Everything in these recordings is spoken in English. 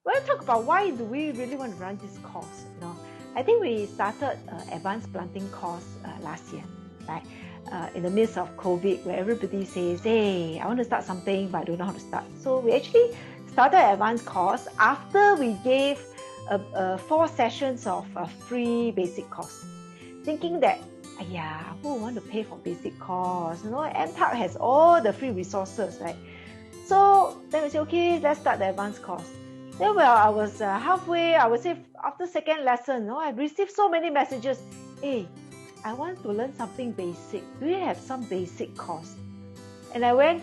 We'll talk about why do we really want to run this course. I think we started advanced planting course last year, right? In the midst of COVID, where everybody says, hey, I want to start something, but I don't know how to start. So we actually started advanced course after we gave 4 sessions of free basic course, thinking that, who want to pay for basic course? MPark has all the free resources, right? So then we say, okay, let's start the advanced course. Then I was halfway, I would say after second lesson, I received so many messages. Hey, I want to learn something basic. Do you have some basic course? And I went,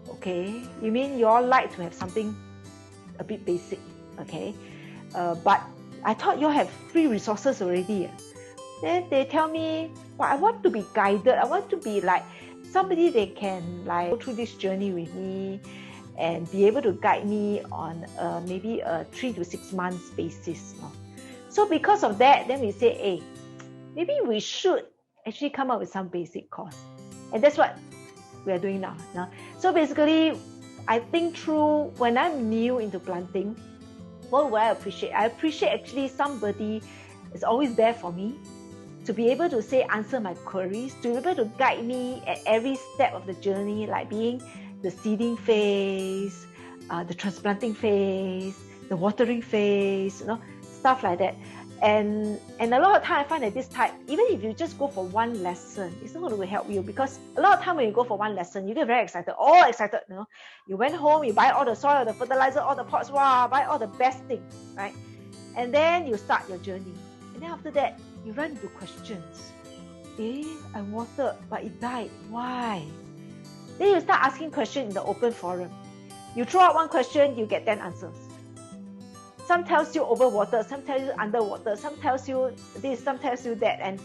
okay, you mean you all like to have something a bit basic, okay? But I thought you all have free resources already. Then they tell me, I want to be guided. I want to be like somebody they can go through this journey with me and be able to guide me on maybe a 3 to 6 months basis. So because of that, then we say, hey, maybe we should actually come up with some basic course. And that's what we are doing now. So basically, I think through when I'm new into planting, what will I appreciate? I appreciate actually somebody is always there for me to be able to answer my queries, to be able to guide me at every step of the journey, like being the seeding phase, the transplanting phase, the watering phase, stuff like that. And a lot of time I find that this type, even if you just go for one lesson, it's not going to help you, because a lot of time when you go for one lesson, you get very excited, all excited, You went home, you buy all the soil, the fertilizer, all the pots, buy all the best things, right? And then you start your journey. And then after that, you run into questions. I watered, but it died. Why? Then you start asking questions in the open forum. You throw out one question, you get 10 answers. Some tells you overwater, some tells you underwater, some tells you this, some tells you that, and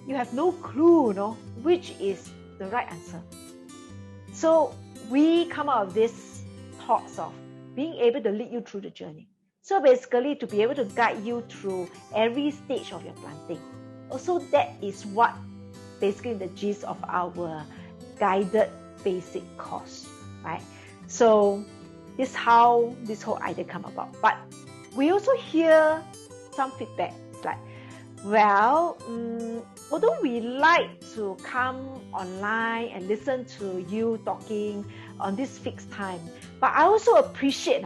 you have no clue, which is the right answer. So we come out of this thoughts of being able to lead you through the journey. So basically, to be able to guide you through every stage of your planting. Also, that is what basically the gist of our guided basic course, right? So this is how this whole idea come about. But we also hear some feedback. It's like, although we like to come online and listen to you talking on this fixed time, but I also appreciate,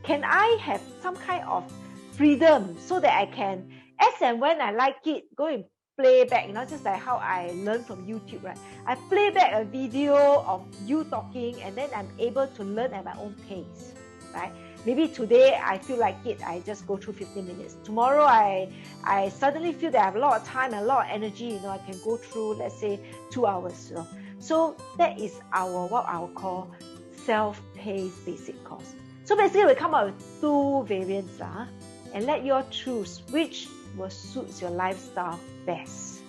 can I have some kind of freedom so that I can, as and when I like it, go and play back, just like how I learn from YouTube, right? I play back a video of you talking, and then I'm able to learn at my own pace, right? Maybe today I feel like it, I just go through 15 minutes. Tomorrow I suddenly feel that I have a lot of time and a lot of energy, I can go through, let's say, 2 hours. So that is what I will call self-paced basic course. So basically we come up with 2 variants and let you all choose which will suit your lifestyle best.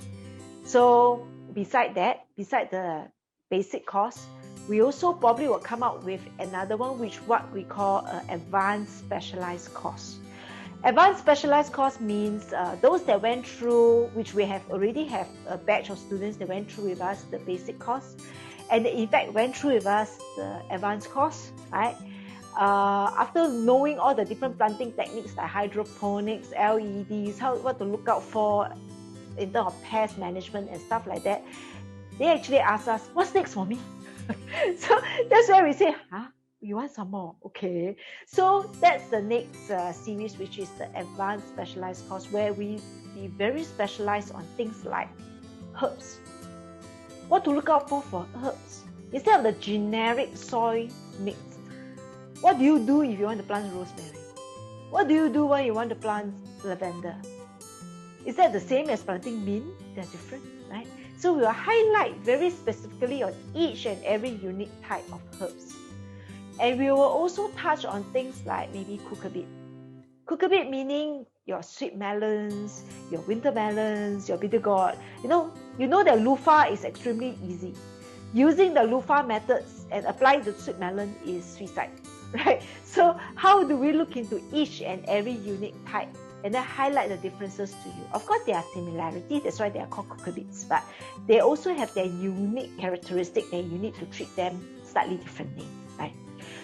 So beside the basic course, we also probably will come up with another one, which what we call an advanced specialized course. Advanced specialized course means those that went through, which we already have a batch of students that went through with us the basic course, and in fact went through with us the advanced course, right? After knowing all the different planting techniques like hydroponics, LEDs, what to look out for in terms of pest management and stuff like that, they actually ask us, what's next for me? So that's why we say, you want some more? Okay. So that's the next series, which is the advanced specialized course, where we be very specialized on things like herbs. What to look out for herbs? Instead of the generic soil mix, what do you do if you want to plant rosemary? What do you do when you want to plant lavender? Is that the same as planting mint? They're different, right? So we will highlight very specifically on each and every unique type of herbs. And we will also touch on things like maybe cucurbit. Cucurbit meaning your sweet melons, your winter melons, your bitter gourd. You know that loofah is extremely easy. Using the loofah methods and applying the sweet melon is suicide, right? So how do we look into each and every unique type and then highlight the differences to you? Of course, there are similarities, that's why they are called cucurbits, but they also have their unique characteristic and you need to treat them slightly differently, right?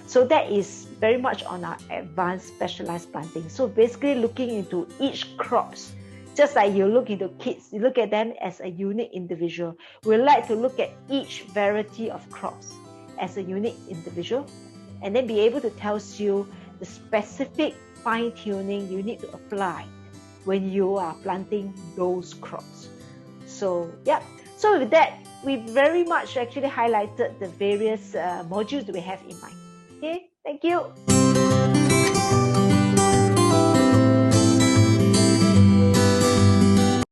So that is very much on our advanced specialized planting. So basically looking into each crops, just like you look into kids, you look at them as a unique individual. We like to look at each variety of crops as a unique individual, and then be able to tell you the specific fine-tuning you need to apply when you are planting those crops. So yeah, so with that, we very much actually highlighted the various modules that we have in mind. Okay, thank you.